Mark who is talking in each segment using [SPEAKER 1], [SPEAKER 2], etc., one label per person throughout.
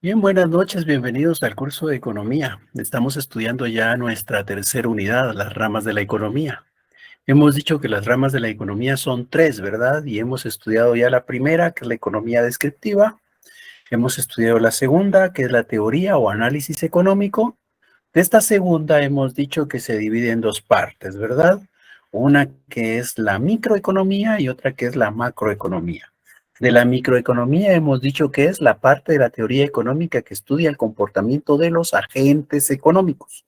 [SPEAKER 1] Bien, buenas noches, bienvenidos al curso de economía. Estamos estudiando ya nuestra tercera unidad, las ramas de la economía. Hemos dicho que las ramas de la economía son tres, ¿verdad? Y hemos estudiado ya la primera, que es la economía descriptiva. Hemos estudiado la segunda, que es la teoría o análisis económico. De esta segunda hemos dicho que se divide en dos partes, ¿verdad? Una que es la microeconomía y otra que es la macroeconomía. De la microeconomía hemos dicho que es la parte de la teoría económica que estudia el comportamiento de los agentes económicos.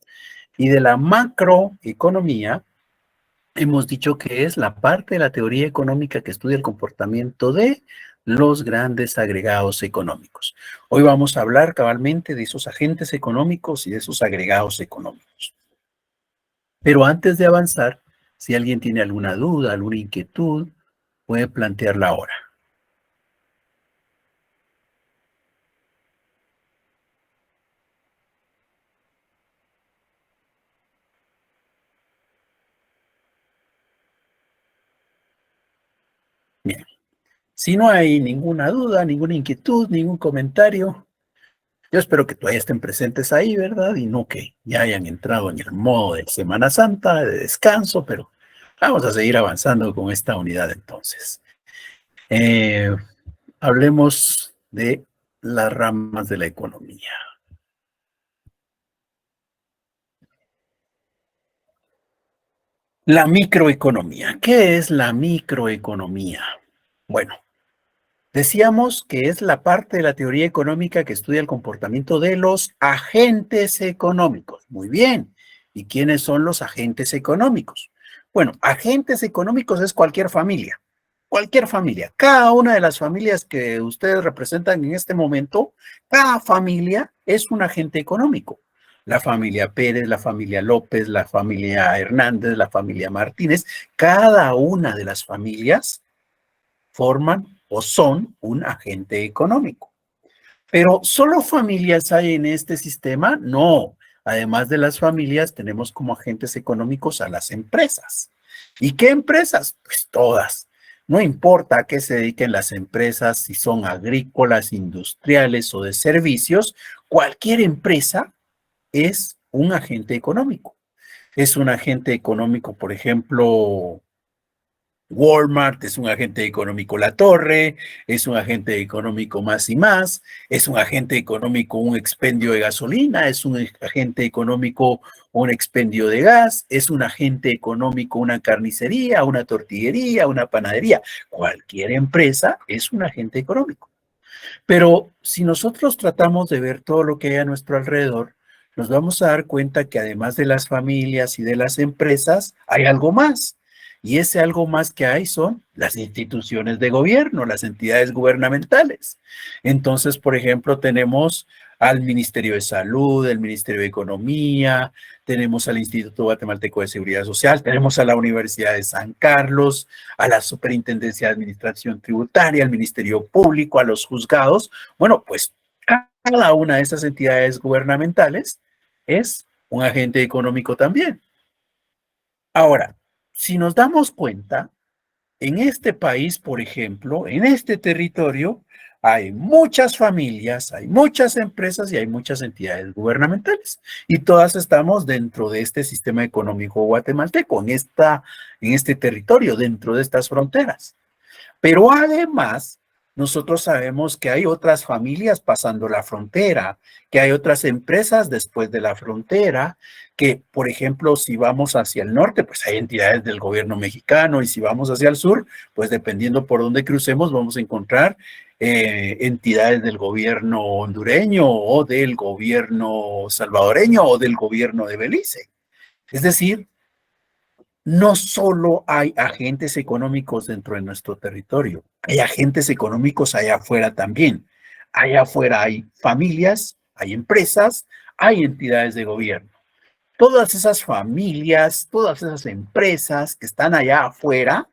[SPEAKER 1] Y de la macroeconomía hemos dicho que es la parte de la teoría económica que estudia el comportamiento de los grandes agregados económicos. Hoy vamos a hablar cabalmente de esos agentes económicos y de esos agregados económicos. Pero antes de avanzar, si alguien tiene alguna duda, alguna inquietud, puede plantearla ahora. Bien, si no hay ninguna duda, ninguna inquietud, ningún comentario, yo espero que todavía estén presentes ahí, ¿verdad? Y no que ya hayan entrado en el modo de Semana Santa, de descanso, pero vamos a seguir avanzando con esta unidad entonces. Eh, Hablemos de las ramas de la economía. La microeconomía. ¿Qué es la microeconomía? Bueno, decíamos que es la parte de la teoría económica que estudia el comportamiento de los agentes económicos. Muy bien. ¿Y quiénes son los agentes económicos? Bueno, agentes económicos es cualquier familia. Cualquier familia. Cada una de las familias que ustedes representan en este momento, cada familia es un agente económico. La familia Pérez, la familia López, la familia Hernández, la familia Martínez, cada una de las familias forman o son un agente económico. Pero ¿solo familias hay en este sistema? No. Además de las familias, tenemos como agentes económicos a las empresas. ¿Y qué empresas? Pues todas. No importa a qué se dediquen las empresas, si son agrícolas, industriales o de servicios, cualquier empresa es un agente económico. Es un agente económico, por ejemplo, Walmart, es un agente económico La Torre, es un agente económico Más y Más, es un agente económico un expendio de gasolina, es un agente económico un expendio de gas, es un agente económico una carnicería, una tortillería, una panadería. Cualquier empresa es un agente económico. Pero si nosotros tratamos de ver todo lo que hay a nuestro alrededor, nos vamos a dar cuenta que además de las familias y de las empresas, hay algo más. Y ese algo más que hay son las instituciones de gobierno, las entidades gubernamentales. Entonces, por ejemplo, tenemos al Ministerio de Salud, el Ministerio de Economía, tenemos al Instituto Guatemalteco de Seguridad Social, tenemos a la Universidad de San Carlos, a la Superintendencia de Administración Tributaria, al Ministerio Público, a los juzgados. Bueno, pues cada una de esas entidades gubernamentales es un agente económico también. Ahora, si nos damos cuenta, en este país, por ejemplo, en este territorio, hay muchas familias, hay muchas empresas y hay muchas entidades gubernamentales. Y todas estamos dentro de este sistema económico guatemalteco, en este territorio, dentro de estas fronteras. Pero además, nosotros sabemos que hay otras familias pasando la frontera, que hay otras empresas después de la frontera, que, por ejemplo, si vamos hacia el norte, pues hay entidades del gobierno mexicano, y si vamos hacia el sur, pues dependiendo por dónde crucemos, vamos a encontrar entidades del gobierno hondureño o del gobierno salvadoreño o del gobierno de Belice. Es decir, no solo hay agentes económicos dentro de nuestro territorio, hay agentes económicos allá afuera también. Allá afuera hay familias, hay empresas, hay entidades de gobierno. Todas esas familias, todas esas empresas que están allá afuera,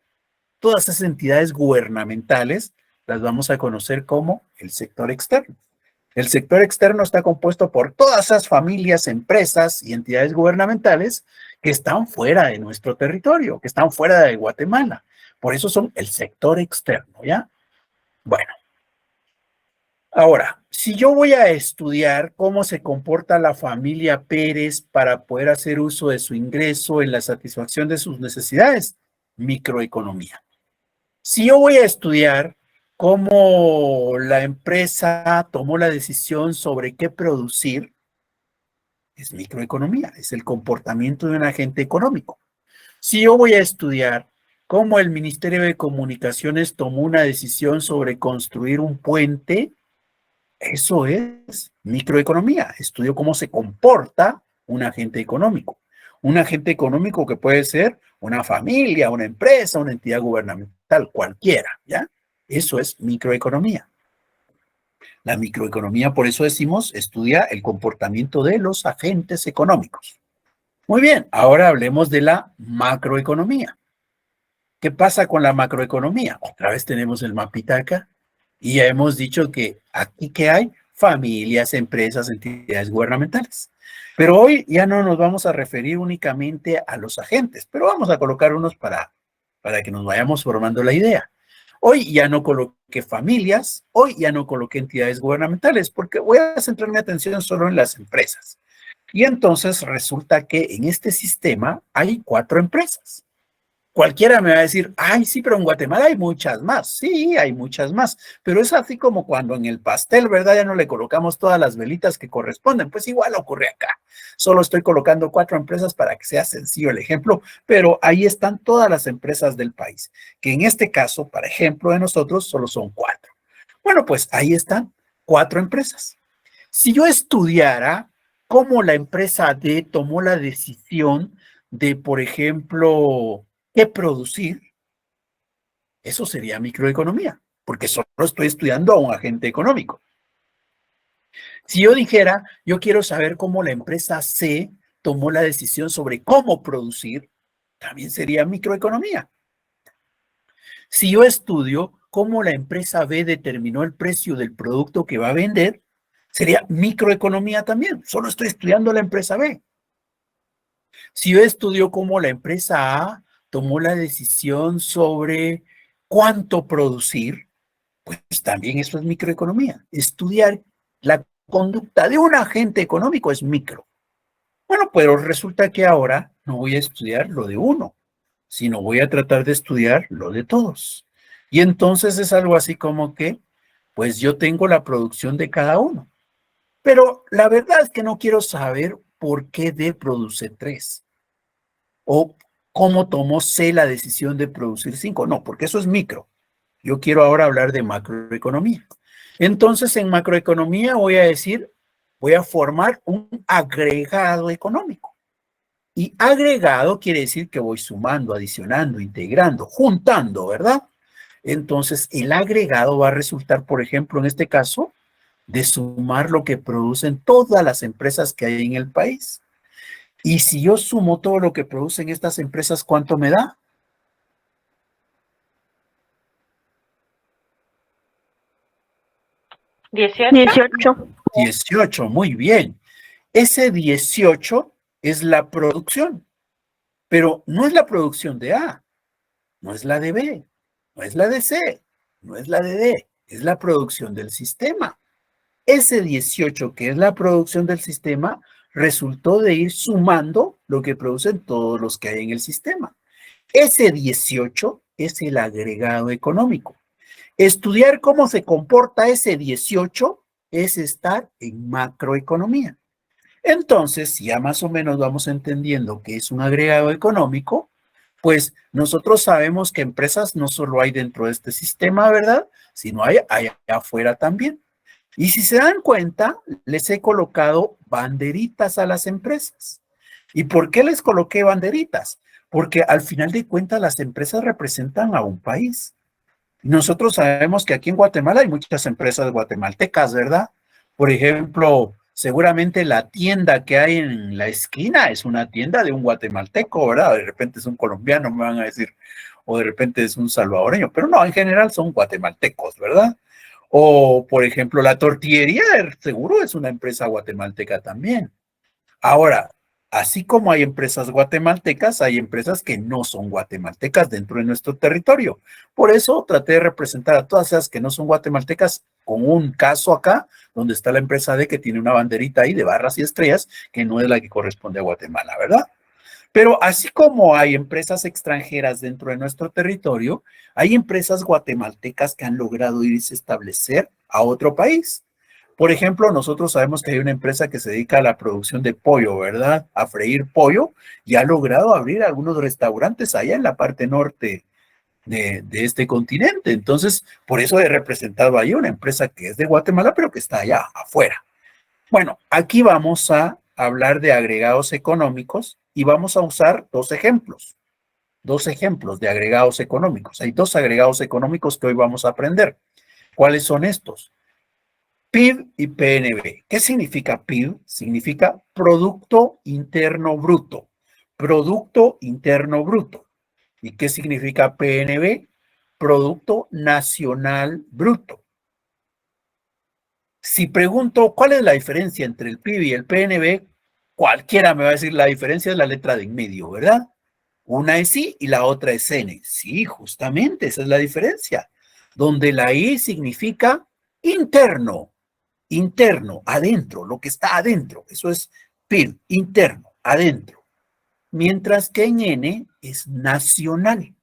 [SPEAKER 1] todas esas entidades gubernamentales, las vamos a conocer como el sector externo. El sector externo está compuesto por todas esas familias, empresas y entidades gubernamentales que están fuera de nuestro territorio, que están fuera de Guatemala. Por eso son el sector externo, ¿ya? Bueno, Ahora, si yo voy a estudiar cómo se comporta la familia Pérez para poder hacer uso de su ingreso en la satisfacción de sus necesidades, microeconomía. Si yo voy a estudiar cómo la empresa tomó la decisión sobre qué producir, es microeconomía, es el comportamiento de un agente económico. Si yo voy a estudiar cómo el Ministerio de Comunicaciones tomó una decisión sobre construir un puente, eso es microeconomía. Estudio cómo se comporta un agente económico. Un agente económico que puede ser una familia, una empresa, una entidad gubernamental, cualquiera, ¿ya? Eso es microeconomía. La microeconomía, por eso decimos, estudia el comportamiento de los agentes económicos. Muy bien, ahora hablemos de la macroeconomía. ¿Qué pasa con la macroeconomía? Otra vez tenemos el mapita acá y ya hemos dicho que aquí que hay familias, empresas, entidades gubernamentales. Pero hoy ya no nos vamos a referir únicamente a los agentes, pero vamos a colocar unos para que nos vayamos formando la idea. Hoy ya no coloqué familias, hoy ya no coloqué entidades gubernamentales, porque voy a centrar mi atención solo en las empresas. Y entonces resulta que en este sistema hay 4 empresas. Cualquiera me va a decir, ay, sí, pero en Guatemala hay muchas más. Sí, hay muchas más, pero es así como cuando en el pastel, ¿verdad? Ya no le colocamos todas las velitas que corresponden. Pues igual ocurre acá. Solo estoy colocando 4 empresas para que sea sencillo el ejemplo, pero ahí están todas las empresas del país, que en este caso, para ejemplo de nosotros, solo son 4. Bueno, pues ahí están 4 empresas. Si yo estudiara cómo la empresa D tomó la decisión de, por ejemplo, qué producir, eso sería microeconomía, porque solo estoy estudiando a un agente económico. Si yo dijera, yo quiero saber cómo la empresa C tomó la decisión sobre cómo producir, también sería microeconomía. Si yo estudio cómo la empresa B determinó el precio del producto que va a vender, sería microeconomía también. Solo estoy estudiando la empresa B. Si yo estudio cómo la empresa A tomó la decisión sobre cuánto producir, pues también eso es microeconomía. Estudiar la conducta de un agente económico es micro. Bueno, pero resulta que ahora no voy a estudiar lo de uno, sino voy a tratar de estudiar lo de todos. Y entonces es algo así como que, pues yo tengo la producción de cada uno. Pero la verdad es que no quiero saber por qué D produce 3 o cómo tomó C la decisión de producir 5. No, porque eso es micro. Yo quiero ahora hablar de macroeconomía. Entonces, en macroeconomía voy a decir, voy a formar un agregado económico. Y agregado quiere decir que voy sumando, adicionando, integrando, juntando, ¿verdad? Entonces, el agregado va a resultar, por ejemplo, en este caso, de sumar lo que producen todas las empresas que hay en el país. Y si yo sumo todo lo que producen estas empresas, ¿cuánto me da?
[SPEAKER 2] 18.
[SPEAKER 1] 18, muy bien. Ese 18 es la producción, pero no es la producción de A, no es la de B, no es la de C, no es la de D, es la producción del sistema. Ese 18, que es la producción del sistema, resultó de ir sumando lo que producen todos los que hay en el sistema. Ese 18 es el agregado económico. Estudiar cómo se comporta ese 18 es estar en macroeconomía. Entonces, si ya más o menos vamos entendiendo que es un agregado económico, pues nosotros sabemos que empresas no solo hay dentro de este sistema, ¿verdad? Sino hay allá afuera también. Y si se dan cuenta, les he colocado banderitas a las empresas. ¿Y por qué les coloqué banderitas? Porque al final de cuentas las empresas representan a un país. Nosotros sabemos que aquí en Guatemala hay muchas empresas guatemaltecas, ¿verdad? Por ejemplo, seguramente la tienda que hay en la esquina es una tienda de un guatemalteco, ¿verdad? De repente es un colombiano, me van a decir, o de repente es un salvadoreño, pero no, en general son guatemaltecos, ¿verdad? O, por ejemplo, la tortillería, seguro es una empresa guatemalteca también. Ahora, así como hay empresas guatemaltecas, hay empresas que no son guatemaltecas dentro de nuestro territorio. Por eso traté de representar a todas esas que no son guatemaltecas con un caso acá, donde está la empresa D que tiene una banderita ahí de barras y estrellas, que no es la que corresponde a Guatemala, ¿verdad? Pero así como hay empresas extranjeras dentro de nuestro territorio, hay empresas guatemaltecas que han logrado irse a establecer a otro país. Por ejemplo, nosotros sabemos que hay una empresa que se dedica a la producción de pollo, ¿verdad? A freír pollo y ha logrado abrir algunos restaurantes allá en la parte norte de este continente. Entonces, por eso he representado ahí una empresa que es de Guatemala, pero que está allá afuera. Bueno, aquí vamos a hablar de agregados económicos y vamos a usar dos ejemplos de agregados económicos. Hay dos agregados económicos que hoy vamos a aprender. ¿Cuáles son estos? PIB y PNB. ¿Qué significa PIB? Significa Producto Interno Bruto. Producto Interno Bruto. ¿Y qué significa PNB? Producto Nacional Bruto. Si pregunto cuál es la diferencia entre el PIB y el PNB, cualquiera me va a decir la diferencia es la letra de en medio, ¿verdad? Una es I y la otra es N. Sí, justamente, esa es la diferencia. Donde la I significa interno, interno, adentro, lo que está adentro. Eso es PIB, interno, adentro. Mientras que en N es nacional.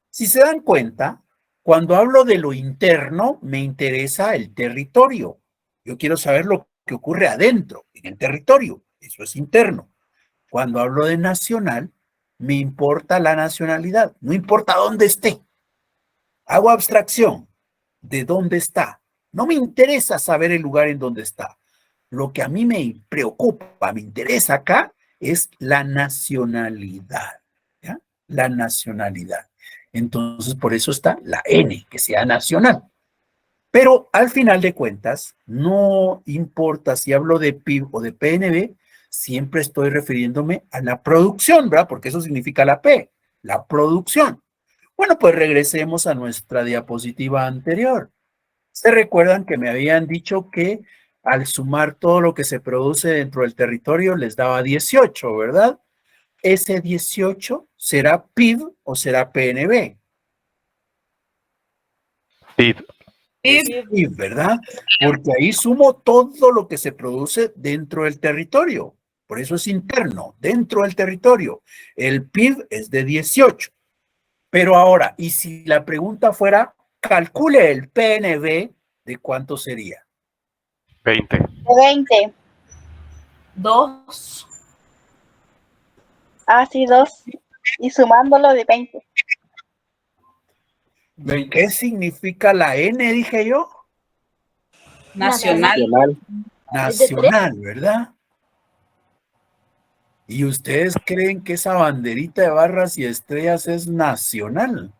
[SPEAKER 1] Si se dan cuenta, cuando hablo de lo interno, me interesa el territorio. Yo quiero saber lo que ocurre adentro, en el territorio. Eso es interno. Cuando hablo de nacional, me importa la nacionalidad. No importa dónde esté. Hago abstracción de dónde está. No me interesa saber el lugar en donde está. Lo que a mí me preocupa, me interesa acá, es la nacionalidad. ¿Ya? La nacionalidad. Entonces, por eso está la N, que sea nacional. Pero al final de cuentas, no importa si hablo de PIB o de PNB, siempre estoy refiriéndome a la producción, ¿verdad? Porque eso significa la P, la producción. Bueno, pues regresemos a nuestra diapositiva anterior. ¿Se recuerdan que me habían dicho que al sumar todo lo que se produce dentro del territorio les daba 18, ¿verdad? ¿Ese 18 será PIB o será PNB?
[SPEAKER 3] PIB.
[SPEAKER 1] Es PIB, ¿verdad? Porque ahí sumo todo lo que se produce dentro del territorio. Por eso es interno, dentro del territorio. El PIB es de 18. Pero ahora, ¿y si la pregunta fuera, calcule el PNB, ¿de cuánto sería?
[SPEAKER 3] 20.
[SPEAKER 4] 20.
[SPEAKER 2] 2.
[SPEAKER 4] Ah, sí, 2. Y sumándolo de 20.
[SPEAKER 1] ¿Qué significa la N, dije yo?
[SPEAKER 2] Nacional.
[SPEAKER 1] Nacional, ¿verdad? ¿Y ustedes creen que esa banderita de barras y estrellas es nacional?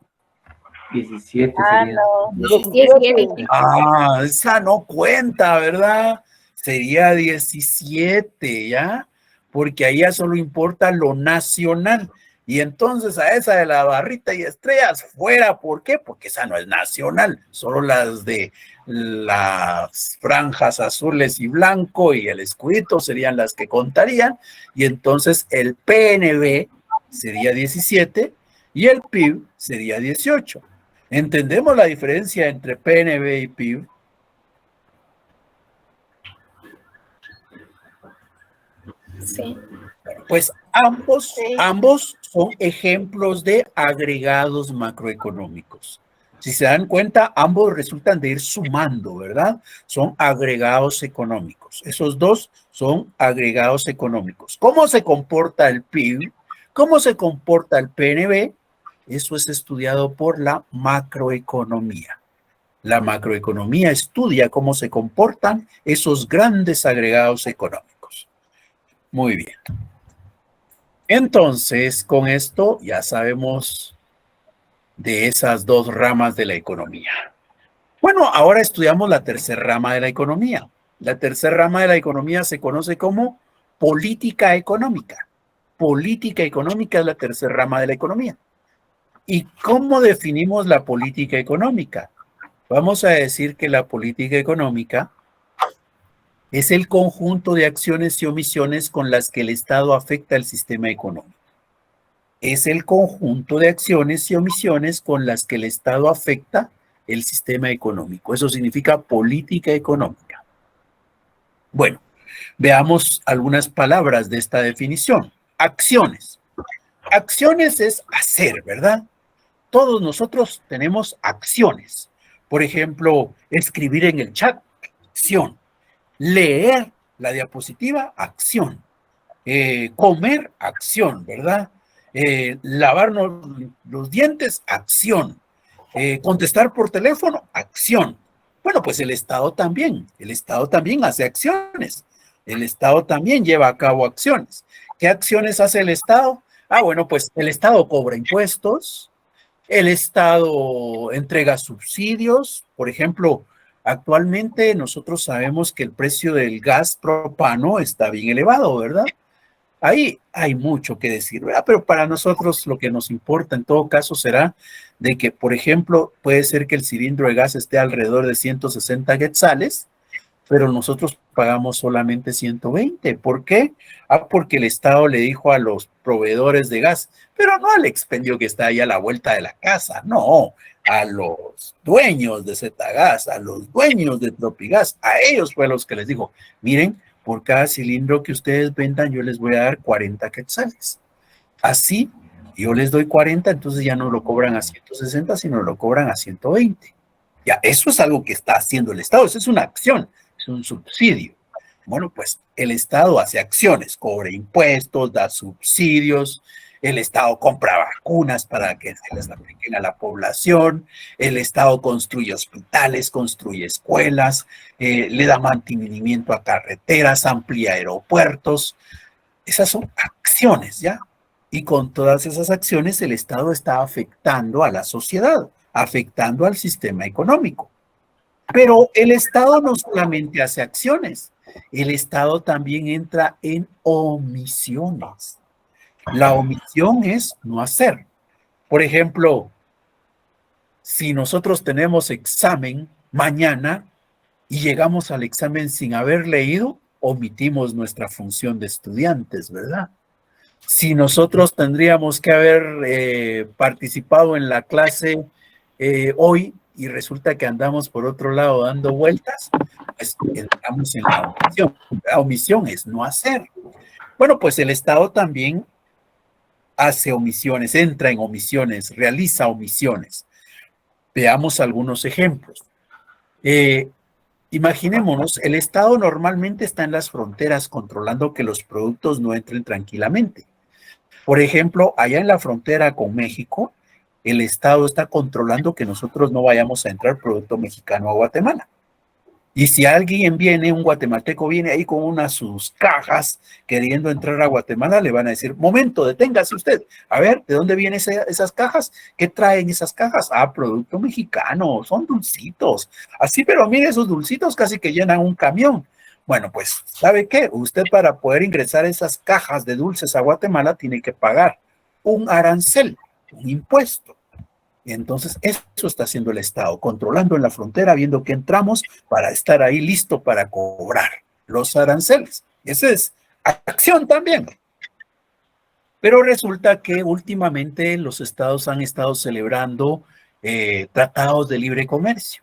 [SPEAKER 5] 17
[SPEAKER 4] Ah,
[SPEAKER 5] sería.
[SPEAKER 4] no.
[SPEAKER 2] 17.
[SPEAKER 1] Ah, esa no cuenta, ¿verdad? Sería 17, ¿ya? Porque ahí ya solo importa lo nacional. Y entonces a esa de la barrita y estrellas fuera, ¿por qué? Porque esa no es nacional, solo las de las franjas azules y blanco y el escudito serían las que contarían, y entonces el PNB sería 17 y el PIB sería 18. ¿Entendemos la diferencia entre PNB y PIB?
[SPEAKER 2] Sí.
[SPEAKER 1] Pues ambos son ejemplos de agregados macroeconómicos. Si se dan cuenta, ambos resultan de ir sumando, ¿verdad? Son agregados económicos. Esos dos son agregados económicos. ¿Cómo se comporta el PIB? ¿Cómo se comporta el PNB? Eso es estudiado por la macroeconomía. La macroeconomía estudia cómo se comportan esos grandes agregados económicos. Muy bien. Entonces, con esto ya sabemos de esas dos ramas de la economía. Bueno, ahora estudiamos la tercera rama de la economía. La tercera rama de la economía se conoce como política económica. Política económica es la tercera rama de la economía. ¿Y cómo definimos la política económica? Vamos a decir que la política económica es el conjunto de acciones y omisiones con las que el Estado afecta el sistema económico. Es el conjunto de acciones y omisiones con las que el Estado afecta el sistema económico. Eso significa política económica. Bueno, veamos algunas palabras de esta definición. Acciones. Acciones es hacer, ¿verdad? Todos nosotros tenemos acciones. Por ejemplo, escribir en el chat, acción. Leer la diapositiva, acción. Comer, acción, ¿verdad? Lavarnos los dientes, acción. Contestar por teléfono, acción. Bueno, pues el Estado también hace acciones. El Estado también lleva a cabo acciones. ¿Qué acciones hace el Estado? Bueno, pues el Estado cobra impuestos, el Estado entrega subsidios. Por ejemplo, actualmente nosotros sabemos que el precio del gas propano está bien elevado, ¿verdad? Ahí hay mucho que decir, ¿verdad? Pero para nosotros lo que nos importa en todo caso será de que, por ejemplo, puede ser que el cilindro de gas esté alrededor de 160 quetzales, pero nosotros pagamos solamente 120. ¿Por qué? Porque el Estado le dijo a los proveedores de gas, pero no al expendio que está ahí a la vuelta de la casa, no, a los dueños de Zetagas, a los dueños de Tropigas, a ellos fue a los que les dijo, miren, por cada cilindro que ustedes vendan, yo les voy a dar 40 quetzales. Así, yo les doy 40, entonces ya no lo cobran a 160, sino lo cobran a 120. Ya, eso es algo que está haciendo el Estado, eso es una acción, es un subsidio. Bueno, pues el Estado hace acciones, cobra impuestos, da subsidios, el Estado compra vacunas para que se les apliquen a la población, el Estado construye hospitales, construye escuelas, le da mantenimiento a carreteras, amplía aeropuertos. Esas son acciones, ¿ya? Y con todas esas acciones el Estado está afectando a la sociedad, afectando al sistema económico. Pero el Estado no solamente hace acciones, el Estado también entra en omisiones. La omisión es no hacer. Por ejemplo, si nosotros tenemos examen mañana y llegamos al examen sin haber leído, omitimos nuestra función de estudiantes, ¿verdad? Si nosotros tendríamos que haber participado en la clase hoy y resulta que andamos por otro lado dando vueltas, pues entramos en la omisión. La omisión es no hacer. Bueno, pues el Estado también hace omisiones, entra en omisiones, realiza omisiones. Veamos algunos ejemplos. Imaginémonos, el Estado normalmente está en las fronteras controlando que los productos no entren tranquilamente. Por ejemplo, allá en la frontera con México, el Estado está controlando que nosotros no vayamos a entrar producto mexicano a Guatemala. Y si alguien viene, un guatemalteco viene ahí con unas sus cajas queriendo entrar a Guatemala, le van a decir, momento, deténgase usted. A ver, ¿de dónde vienen esas cajas? ¿Qué traen esas cajas? Producto mexicano, son dulcitos. Así, pero mire, esos dulcitos casi que llenan un camión. Bueno, pues, ¿sabe qué? Usted para poder ingresar esas cajas de dulces a Guatemala tiene que pagar un arancel, un impuesto. Y entonces eso está haciendo el Estado, controlando en la frontera, viendo que entramos para estar ahí listo para cobrar los aranceles. Esa es acción también. Pero resulta que últimamente los estados han estado celebrando tratados de libre comercio.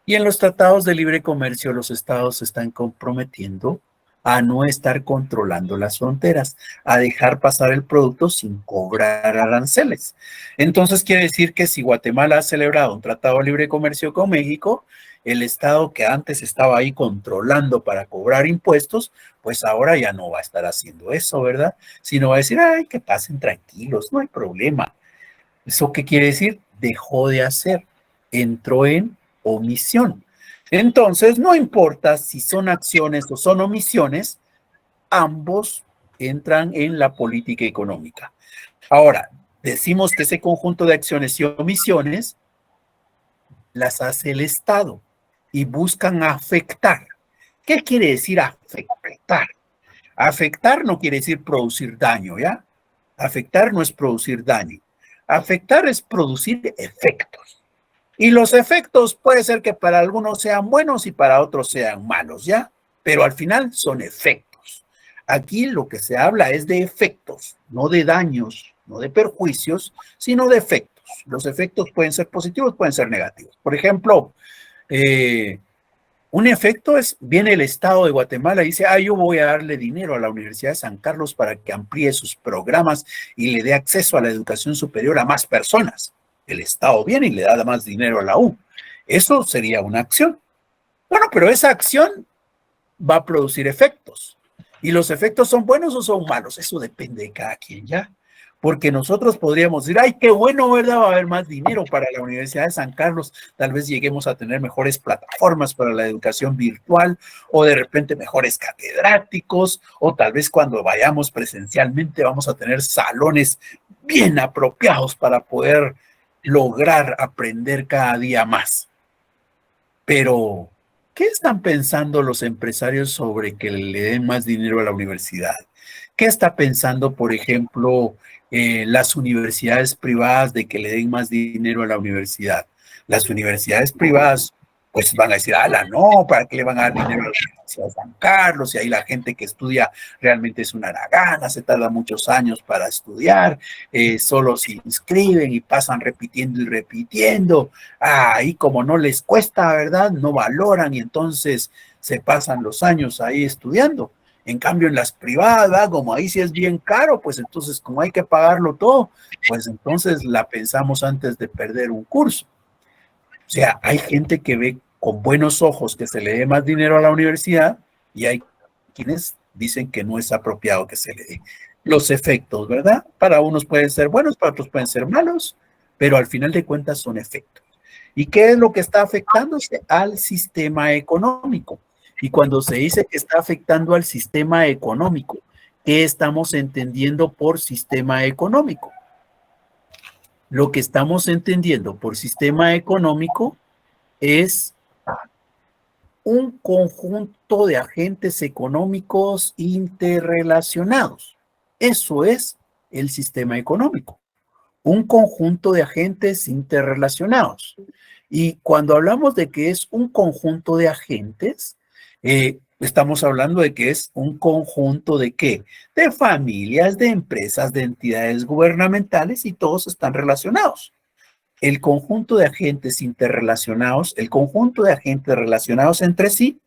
[SPEAKER 1] Y en los tratados de libre comercio los estados se están comprometiendo a no estar controlando las fronteras, a dejar pasar el producto sin cobrar aranceles. Entonces quiere decir que si Guatemala ha celebrado un tratado de libre comercio con México, el Estado que antes estaba ahí controlando para cobrar impuestos, pues ahora ya no va a estar haciendo eso, ¿verdad? Sino va a decir, ay, que pasen tranquilos, no hay problema. ¿Eso qué quiere decir? Dejó de hacer, entró en omisión. Entonces, no importa si son acciones o son omisiones, ambos entran en la política económica. Ahora, decimos que ese conjunto de acciones y omisiones las hace el Estado y buscan afectar. ¿Qué quiere decir afectar? Afectar no quiere decir producir daño, ¿ya? Afectar no es producir daño. Afectar es producir efectos. Y los efectos puede ser que para algunos sean buenos y para otros sean malos, ¿ya? Pero al final son efectos. Aquí lo que se habla es de efectos, no de daños, no de perjuicios, sino de efectos. Los efectos pueden ser positivos, pueden ser negativos. Por ejemplo, un efecto es, viene el Estado de Guatemala y dice, yo voy a darle dinero a la Universidad de San Carlos para que amplíe sus programas y le dé acceso a la educación superior a más personas. El Estado viene y le da más dinero a la U. Eso sería una acción. Bueno, pero esa acción va a producir efectos. ¿Y los efectos son buenos o son malos? Eso depende de cada quien, ¿ya? Porque nosotros podríamos decir, ay, qué bueno, ¿verdad? Va a haber más dinero para la Universidad de San Carlos. Tal vez lleguemos a tener mejores plataformas para la educación virtual o de repente mejores catedráticos o tal vez cuando vayamos presencialmente vamos a tener salones bien apropiados para poder lograr aprender cada día más. Pero, ¿qué están pensando los empresarios sobre que le den más dinero a la universidad? ¿Qué está pensando, por ejemplo, las universidades privadas de que le den más dinero a la universidad? Las universidades privadas, pues van a decir, no, ¿para qué le van a dar dinero a la Universidad de San Carlos? Y ahí la gente que estudia realmente es una haragana, se tarda muchos años para estudiar, solo se inscriben y pasan repitiendo y repitiendo. Y como no les cuesta, ¿verdad? No valoran y entonces se pasan los años ahí estudiando. En cambio, en las privadas, como ahí sí es bien caro, pues entonces como hay que pagarlo todo, pues entonces la pensamos antes de perder un curso. O sea, hay gente que ve con buenos ojos que se le dé más dinero a la universidad y hay quienes dicen que no es apropiado que se le dé. Los efectos, ¿verdad? Para unos pueden ser buenos, para otros pueden ser malos, pero al final de cuentas son efectos. ¿Y qué es lo que está afectándose? Al sistema económico. Y cuando se dice que está afectando al sistema económico, ¿qué estamos entendiendo por sistema económico? Lo que estamos entendiendo por sistema económico es un conjunto de agentes económicos interrelacionados. Eso es el sistema económico. Un conjunto de agentes interrelacionados. Y cuando hablamos de que es un conjunto de agentes, estamos hablando de que es un conjunto de ¿qué? De familias, de empresas, de entidades gubernamentales y todos están relacionados. El conjunto de agentes interrelacionados, el conjunto de agentes relacionados entre sí,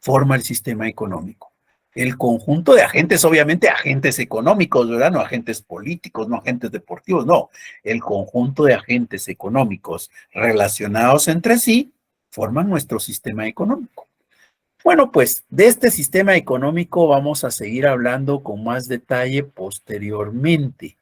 [SPEAKER 1] forma el sistema económico. El conjunto de agentes, obviamente agentes económicos, ¿verdad? No agentes políticos, no agentes deportivos, no. El conjunto de agentes económicos relacionados entre sí forman nuestro sistema económico. Bueno, pues de este sistema económico vamos a seguir hablando con más detalle posteriormente.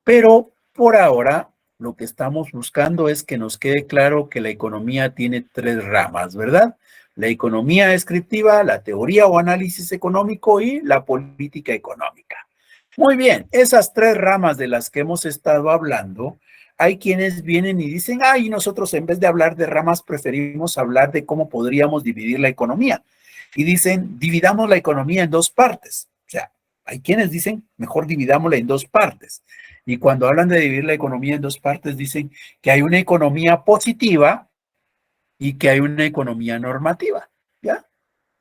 [SPEAKER 1] Pero por ahora lo que estamos buscando es que nos quede claro que la economía tiene tres ramas, ¿verdad? La economía descriptiva, la teoría o análisis económico y la política económica. Muy bien, esas tres ramas de las que hemos estado hablando, hay quienes vienen y dicen, nosotros en vez de hablar de ramas preferimos hablar de cómo podríamos dividir la economía. Y dicen, dividamos la economía en dos partes. O sea, hay quienes dicen, mejor dividámosla en dos partes. Y cuando hablan de dividir la economía en dos partes, dicen que hay una economía positiva y que hay una economía normativa, ¿ya?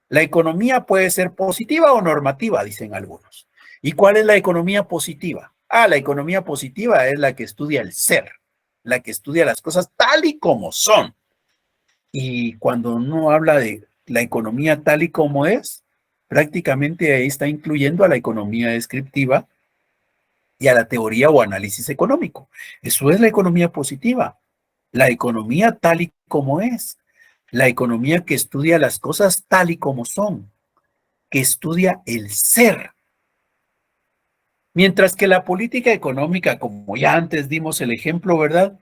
[SPEAKER 1] La economía puede ser positiva o normativa, dicen algunos. ¿Y cuál es la economía positiva? La economía positiva es la que estudia el ser, la que estudia las cosas tal y como son. Y cuando uno habla de la economía tal y como es, prácticamente ahí está incluyendo a la economía descriptiva y a la teoría o análisis económico. Eso es la economía positiva, la economía tal y como es, la economía que estudia las cosas tal y como son, que estudia el ser. Mientras que la política económica, como ya antes dimos el ejemplo, ¿verdad?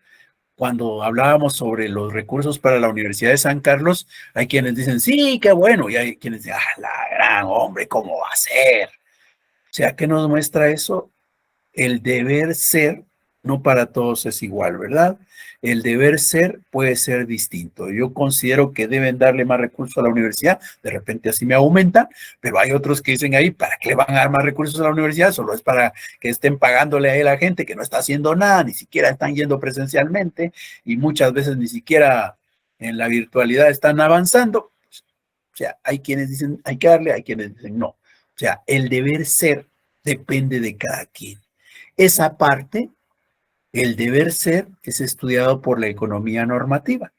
[SPEAKER 1] Cuando hablábamos sobre los recursos para la Universidad de San Carlos, hay quienes dicen, sí, qué bueno, y hay quienes dicen, la gran hombre, ¿cómo va a ser? O sea, ¿qué nos muestra eso? El deber ser, no para todos es igual, ¿verdad? El deber ser puede ser distinto. Yo considero que deben darle más recursos a la universidad, de repente así me aumenta, pero hay otros que dicen ahí, ¿para qué le van a dar más recursos a la universidad? Solo es para que estén pagándole a la gente que no está haciendo nada, ni siquiera están yendo presencialmente y muchas veces ni siquiera en la virtualidad están avanzando. O sea, hay quienes dicen hay que darle, hay quienes dicen no. O sea, el deber ser depende de cada quien. Esa parte El deber ser es estudiado por la economía normativa.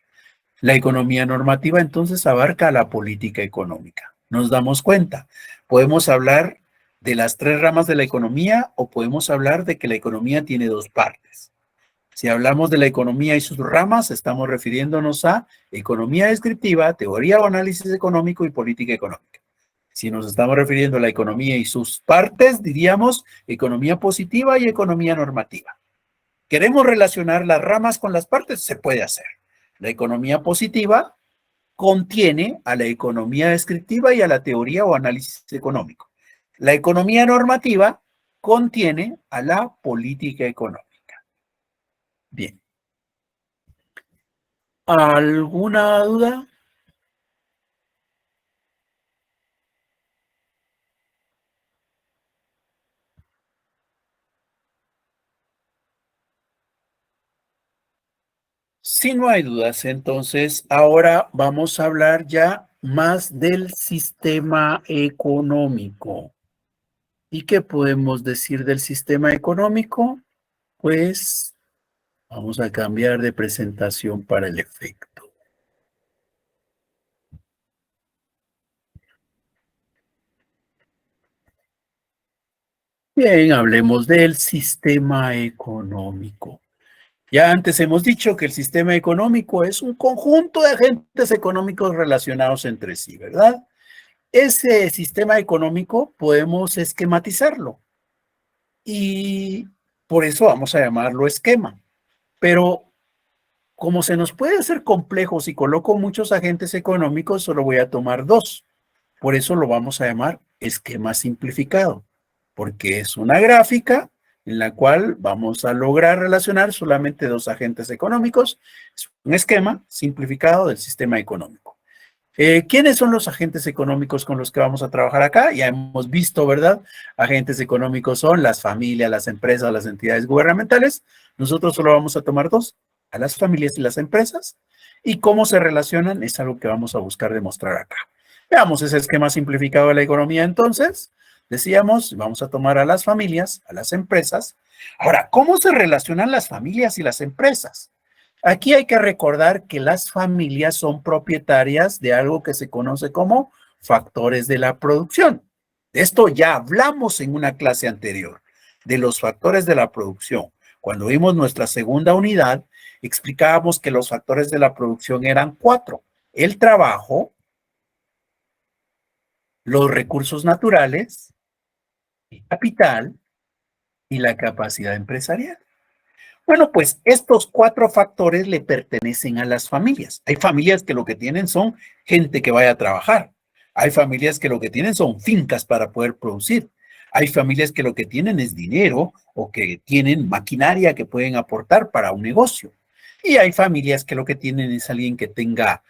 [SPEAKER 1] La economía normativa entonces abarca la política económica. Nos damos cuenta, podemos hablar de las tres ramas de la economía o podemos hablar de que la economía tiene dos partes. Si hablamos de la economía y sus ramas, estamos refiriéndonos a economía descriptiva, teoría o análisis económico y política económica. Si nos estamos refiriendo a la economía y sus partes, diríamos economía positiva y economía normativa. ¿Queremos relacionar las ramas con las partes? Se puede hacer. La economía positiva contiene a la economía descriptiva y a la teoría o análisis económico. La economía normativa contiene a la política económica. Bien. ¿Alguna duda? Si no hay dudas, entonces ahora vamos a hablar ya más del sistema económico. ¿Y qué podemos decir del sistema económico? Pues vamos a cambiar de presentación para el efecto. Bien, hablemos del sistema económico. Ya antes hemos dicho que el sistema económico es un conjunto de agentes económicos relacionados entre sí, ¿verdad? Ese sistema económico podemos esquematizarlo y por eso vamos a llamarlo esquema. Pero como se nos puede hacer complejo si coloco muchos agentes económicos, solo voy a tomar dos. Por eso lo vamos a llamar esquema simplificado, porque es una gráfica en la cual vamos a lograr relacionar solamente dos agentes económicos. Es un esquema simplificado del sistema económico. ¿Quiénes son los agentes económicos con los que vamos a trabajar acá? Ya hemos visto, ¿verdad? Agentes económicos son las familias, las empresas, las entidades gubernamentales. Nosotros solo vamos a tomar dos, a las familias y las empresas. Y cómo se relacionan es algo que vamos a buscar demostrar acá. Veamos ese esquema simplificado de la economía entonces. Decíamos, vamos a tomar a las familias, a las empresas. Ahora, ¿cómo se relacionan las familias y las empresas? Aquí hay que recordar que las familias son propietarias de algo que se conoce como factores de la producción. De esto ya hablamos en una clase anterior, de los factores de la producción. Cuando vimos nuestra segunda unidad, explicábamos que los factores de la producción eran 4. El trabajo, los recursos naturales, el capital y la capacidad empresarial. Bueno, pues estos 4 factores le pertenecen a las familias. Hay familias que lo que tienen son gente que vaya a trabajar. Hay familias que lo que tienen son fincas para poder producir. Hay familias que lo que tienen es dinero o que tienen maquinaria que pueden aportar para un negocio. Y hay familias que lo que tienen es alguien que tenga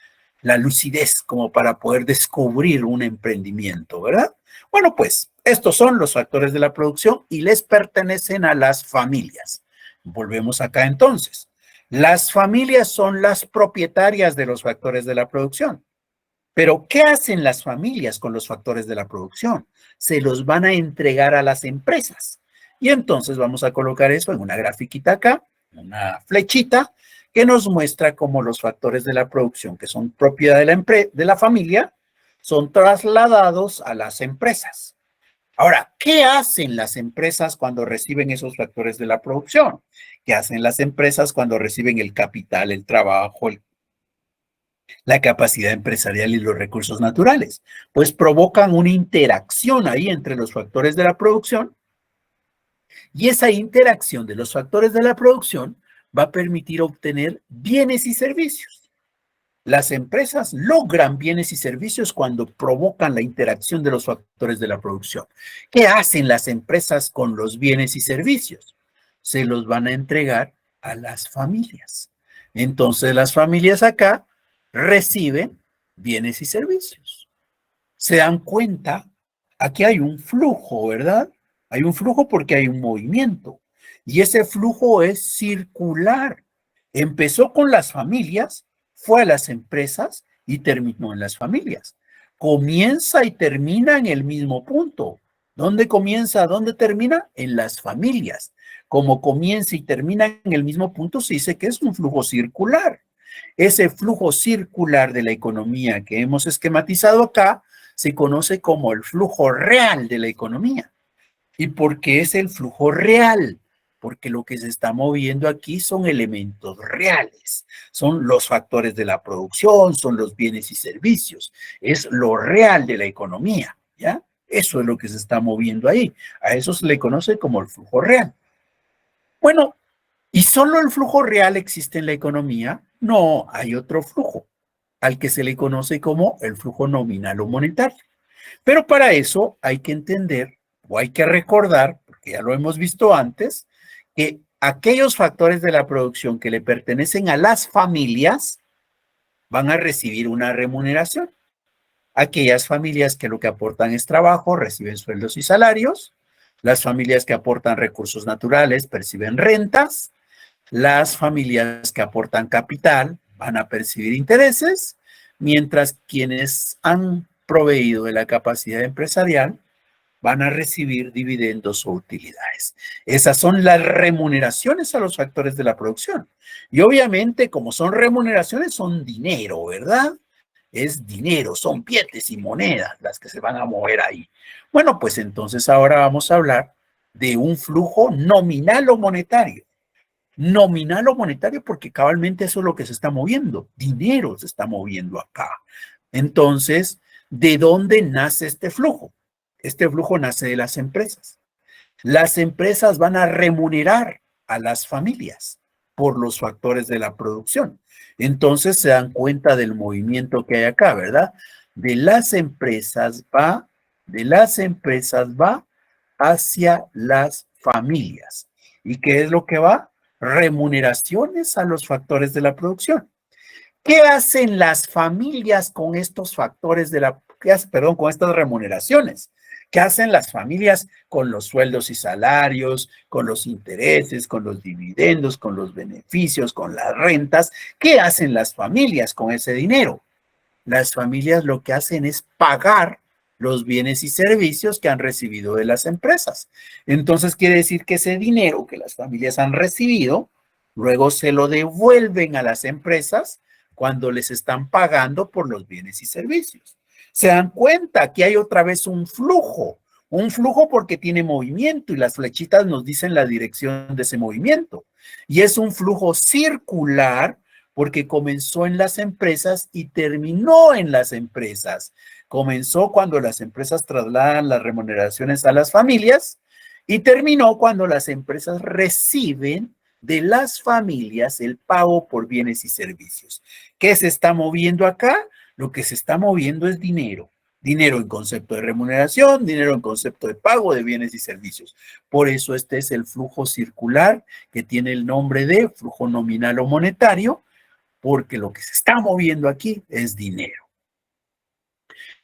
[SPEAKER 1] la lucidez como para poder descubrir un emprendimiento, ¿verdad? Bueno, pues estos son los factores de la producción y les pertenecen a las familias. Volvemos acá entonces. Las familias son las propietarias de los factores de la producción. Pero, ¿qué hacen las familias con los factores de la producción? Se los van a entregar a las empresas. Y entonces vamos a colocar eso en una grafiquita acá, una flechita, que nos muestra cómo los factores de la producción, que son propiedad de la familia, son trasladados a las empresas. Ahora, ¿qué hacen las empresas cuando reciben esos factores de la producción? ¿Qué hacen las empresas cuando reciben el capital, el trabajo, la capacidad empresarial y los recursos naturales? Pues provocan una interacción ahí entre los factores de la producción y esa interacción de los factores de la producción va a permitir obtener bienes y servicios. Las empresas logran bienes y servicios cuando provocan la interacción de los factores de la producción. ¿Qué hacen las empresas con los bienes y servicios? Se los van a entregar a las familias. Entonces las familias acá reciben bienes y servicios. ¿Se dan cuenta? Aquí hay un flujo, ¿verdad? Hay un flujo porque hay un movimiento. Y ese flujo es circular. Empezó con las familias, fue a las empresas y terminó en las familias. Comienza y termina en el mismo punto. ¿Dónde comienza? ¿Dónde termina? En las familias. como comienza y termina en el mismo punto, se dice que es un flujo circular. Ese flujo circular de la economía que hemos esquematizado acá se conoce como el flujo real de la economía. ¿Y por qué es el flujo real? Porque lo que se está moviendo aquí son elementos reales, son los factores de la producción, son los bienes y servicios, es lo real de la economía, ¿ya? Eso es lo que se está moviendo ahí. A eso se le conoce como el flujo real. Bueno, ¿y solo el flujo real existe en la economía? No, hay otro flujo, al que se le conoce como el flujo nominal o monetario. Pero para eso hay que entender o hay que recordar, porque ya lo hemos visto antes, que aquellos factores de la producción que le pertenecen a las familias van a recibir una remuneración. Aquellas familias que lo que aportan es trabajo reciben sueldos y salarios. Las familias que aportan recursos naturales perciben rentas. Las familias que aportan capital van a percibir intereses, mientras quienes han proveído de la capacidad empresarial van a recibir dividendos o utilidades. Esas son las remuneraciones a los factores de la producción. Y obviamente, como son remuneraciones, son dinero, ¿verdad? Es dinero, son billetes y monedas las que se van a mover ahí. Bueno, pues entonces ahora vamos a hablar de un flujo nominal o monetario. Nominal o monetario porque cabalmente eso es lo que se está moviendo. Dinero se está moviendo acá. Entonces, ¿de dónde nace este flujo? Este flujo nace de las empresas. Las empresas van a remunerar a las familias por los factores de la producción. Entonces se dan cuenta del movimiento que hay acá, ¿verdad? De las empresas va hacia las familias. ¿Y qué es lo que va? Remuneraciones a los factores de la producción. ¿Qué hacen las familias con estos factores de la, con estas remuneraciones? ¿Qué hacen las familias con los sueldos y salarios, con los intereses, con los dividendos, con los beneficios, con las rentas? ¿Qué hacen las familias con ese dinero? Las familias lo que hacen es pagar los bienes y servicios que han recibido de las empresas. Entonces quiere decir que ese dinero que las familias han recibido, luego se lo devuelven a las empresas cuando les están pagando por los bienes y servicios. Se dan cuenta que hay otra vez un flujo porque tiene movimiento y las flechitas nos dicen la dirección de ese movimiento. Y es un flujo circular porque comenzó en las empresas y terminó en las empresas. Comenzó cuando las empresas trasladan las remuneraciones a las familias y terminó cuando las empresas reciben de las familias el pago por bienes y servicios. ¿Qué se está moviendo acá? Lo que se está moviendo es dinero. Dinero en concepto de remuneración, dinero en concepto de pago de bienes y servicios. Por eso este es el flujo circular que tiene el nombre de flujo nominal o monetario, porque lo que se está moviendo aquí es dinero.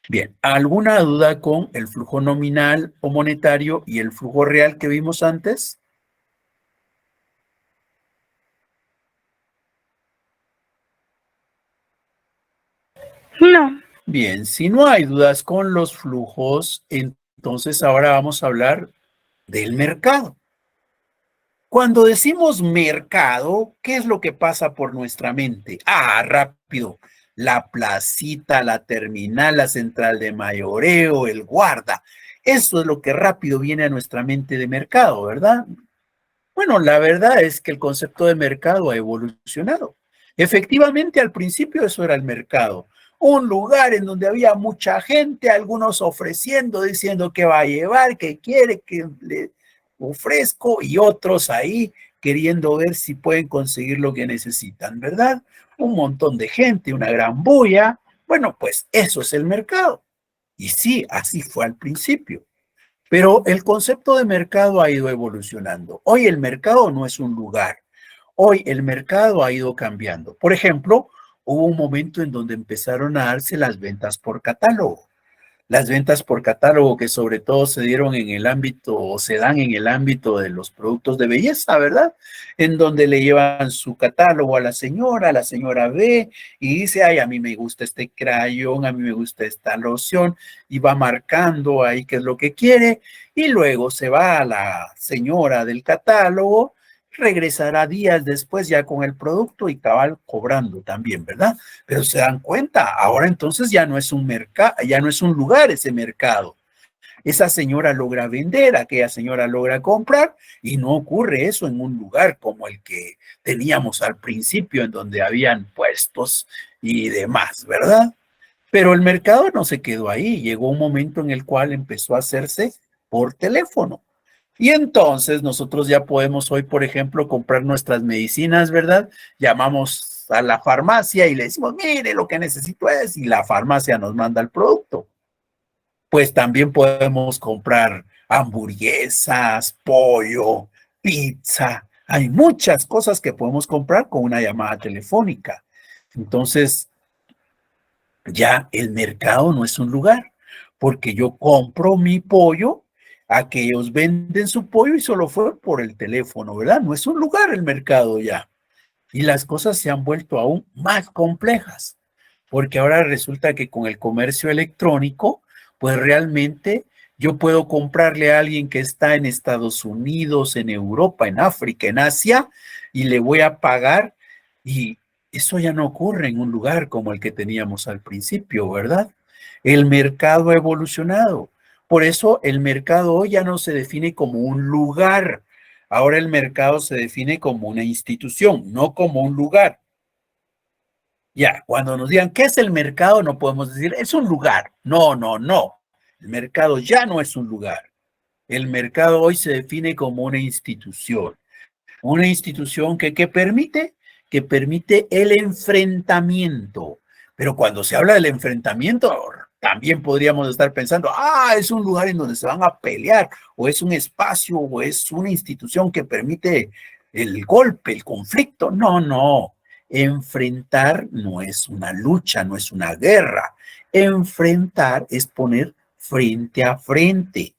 [SPEAKER 1] Bien, ¿alguna duda con el flujo nominal o monetario y el flujo real que vimos antes?
[SPEAKER 2] No.
[SPEAKER 1] Bien, si no hay dudas con los flujos, entonces ahora vamos a hablar del mercado. Cuando decimos mercado, ¿qué es lo que pasa por nuestra mente? Rápido, la placita, la terminal, la central de mayoreo, el guarda. Eso es lo que rápido viene a nuestra mente de mercado, ¿verdad? Bueno, la verdad es que el concepto de mercado ha evolucionado. Efectivamente, al principio eso era el mercado. Un lugar en donde había mucha gente, algunos ofreciendo, diciendo que va a llevar, que quiere, que le ofrezco, y otros ahí queriendo ver si pueden conseguir lo que necesitan, ¿verdad? Un montón de gente, una gran bulla. Bueno, pues eso es el mercado. Y sí, así fue al principio. Pero el concepto de mercado ha ido evolucionando. Hoy el mercado no es un lugar. Hoy el mercado ha ido cambiando. Por ejemplo, hubo un momento en donde empezaron a darse las ventas por catálogo. Las ventas por catálogo que sobre todo se dieron en el ámbito o se dan en el ámbito de los productos de belleza, ¿verdad? En donde le llevan su catálogo a la señora ve y dice, ay, a mí me gusta este crayón, a mí me gusta esta loción y va marcando ahí qué es lo que quiere y luego se va a la señora del catálogo, regresará días después ya con el producto y cabal cobrando también, ¿verdad? Pero se dan cuenta, ahora entonces ya no es un mercado, ya no es un lugar ese mercado. Esa señora logra vender, aquella señora logra comprar y no ocurre eso en un lugar como el que teníamos al principio en donde habían puestos y demás, ¿verdad? Pero el mercado no se quedó ahí, llegó un momento en el cual empezó a hacerse por teléfono. Y entonces nosotros ya podemos hoy, por ejemplo, comprar nuestras medicinas, ¿verdad? Llamamos a la farmacia y le decimos, mire, lo que necesito es, y la farmacia nos manda el producto. Pues también podemos comprar hamburguesas, pollo, pizza. Hay muchas cosas que podemos comprar con una llamada telefónica. Entonces, ya el mercado no es un lugar, porque yo compro mi pollo, aquellos venden su pollo y solo fue por el teléfono, ¿verdad? No es un lugar el mercado ya. Y las cosas se han vuelto aún más complejas, porque ahora resulta que con el comercio electrónico, pues realmente yo puedo comprarle a alguien que está en Estados Unidos, en Europa, en África, en Asia, y le voy a pagar, y eso ya no ocurre en un lugar como el que teníamos al principio, ¿verdad? El mercado ha evolucionado. Por eso el mercado hoy ya no se define como un lugar. Ahora el mercado se define como una institución, no como un lugar. Ya, cuando nos digan, ¿qué es el mercado? No podemos decir, es un lugar. No, no, no. El mercado ya no es un lugar. El mercado hoy se define como una institución. Una institución que permite, que permite el enfrentamiento. Pero cuando se habla del enfrentamiento, también podríamos estar pensando, es un lugar en donde se van a pelear, o es un espacio, o es una institución que permite el golpe, el conflicto. No, no. Enfrentar no es una lucha, no es una guerra. Enfrentar es poner frente a frente.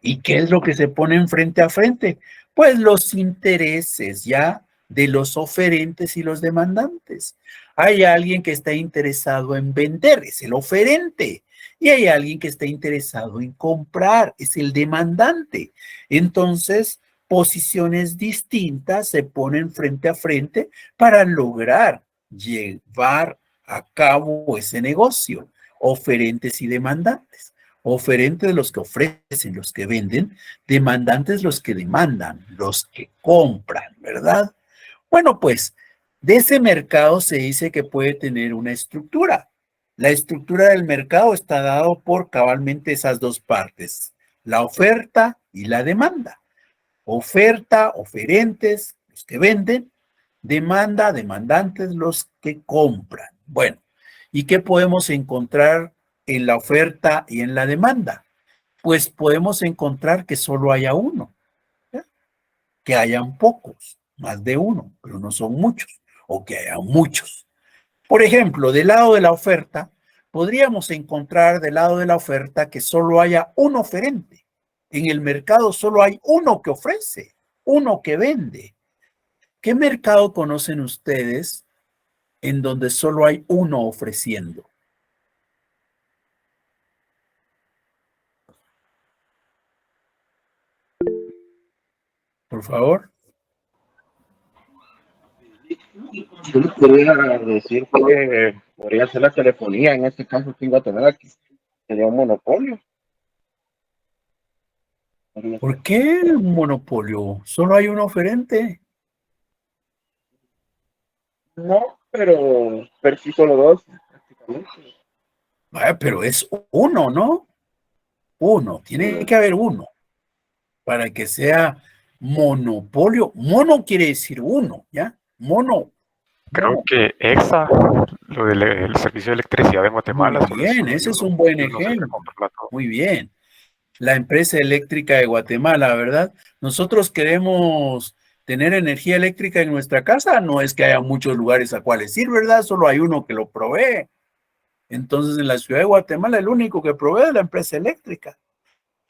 [SPEAKER 1] ¿Y qué es lo que se pone en frente a frente? Pues los intereses ya de los oferentes y los demandantes. Hay alguien que está interesado en vender, es el oferente. Y hay alguien que está interesado en comprar, es el demandante. Entonces, posiciones distintas se ponen frente a frente para lograr llevar a cabo ese negocio, oferentes y demandantes. Oferentes los que ofrecen, los que venden, demandantes los que demandan, los que compran, ¿verdad? Bueno, pues de ese mercado se dice que puede tener una estructura. La estructura del mercado está dado por cabalmente esas dos partes, la oferta y la demanda. Oferta, oferentes, los que venden, demanda, demandantes, los que compran. Bueno, ¿y qué podemos encontrar en la oferta y en la demanda? Pues podemos encontrar que solo haya uno, ¿ya? Que hayan pocos, más de uno, pero no son muchos, o que hayan muchos. Por ejemplo, del lado de la oferta, podríamos encontrar del lado de la oferta que solo haya un oferente. En el mercado solo hay uno que ofrece, uno que vende. ¿Qué mercado conocen ustedes en donde solo hay uno ofreciendo? Por favor.
[SPEAKER 5] Yo les podría decir que podría ser la telefonía, en este caso aquí en Guatemala, que sería un monopolio.
[SPEAKER 1] ¿Por qué un monopolio? Solo hay un oferente.
[SPEAKER 5] No, pero sí solo dos, prácticamente.
[SPEAKER 1] Vaya, pero es uno, ¿no? Uno, tiene que haber uno para que sea monopolio. Mono quiere decir uno, ¿ya? Mono.
[SPEAKER 3] Creo que EXA, lo del el servicio de electricidad de Guatemala.
[SPEAKER 1] Muy bien, ese es un buen ejemplo. Muy bien. La empresa eléctrica de Guatemala, ¿verdad? Nosotros queremos tener energía eléctrica en nuestra casa, no es que haya muchos lugares a cuales ir, ¿verdad? Solo hay uno que lo provee. Entonces, en la ciudad de Guatemala, el único que provee es la empresa eléctrica.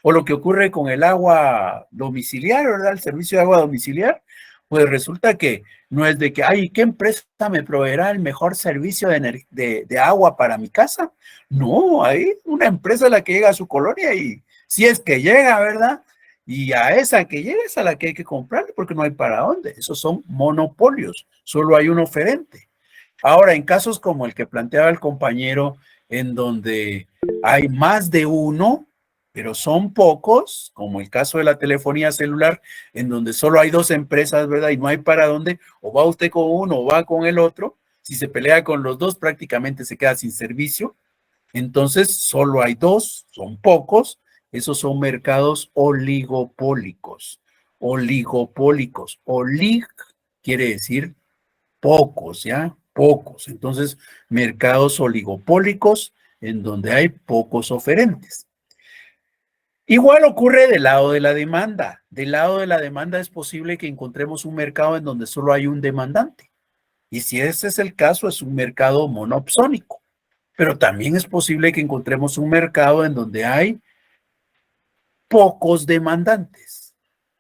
[SPEAKER 1] O lo que ocurre con el agua domiciliar, ¿verdad? El servicio de agua domiciliar, pues resulta que no es de que, ay, ¿qué empresa me proveerá el mejor servicio de agua para mi casa? No, hay una empresa a la que llega a su colonia y si es que llega, ¿verdad? Y a esa que llega es a la que hay que comprarle porque no hay para dónde. Esos son monopolios, solo hay un oferente. Ahora, en casos como el que planteaba el compañero, en donde hay más de uno, pero son pocos, como el caso de la telefonía celular, en donde solo hay dos empresas, ¿verdad? Y no hay para dónde, o va usted con uno o va con el otro. Si se pelea con los dos, prácticamente se queda sin servicio. Entonces, solo hay dos, son pocos. Esos son mercados oligopólicos. Oligopólicos. Olig quiere decir pocos, ¿ya? Pocos. Entonces, mercados oligopólicos en donde hay pocos oferentes. Igual ocurre del lado de la demanda. Del lado de la demanda es posible que encontremos un mercado en donde solo hay un demandante. Y si ese es el caso, es un mercado monopsónico. Pero también es posible que encontremos un mercado en donde hay pocos demandantes.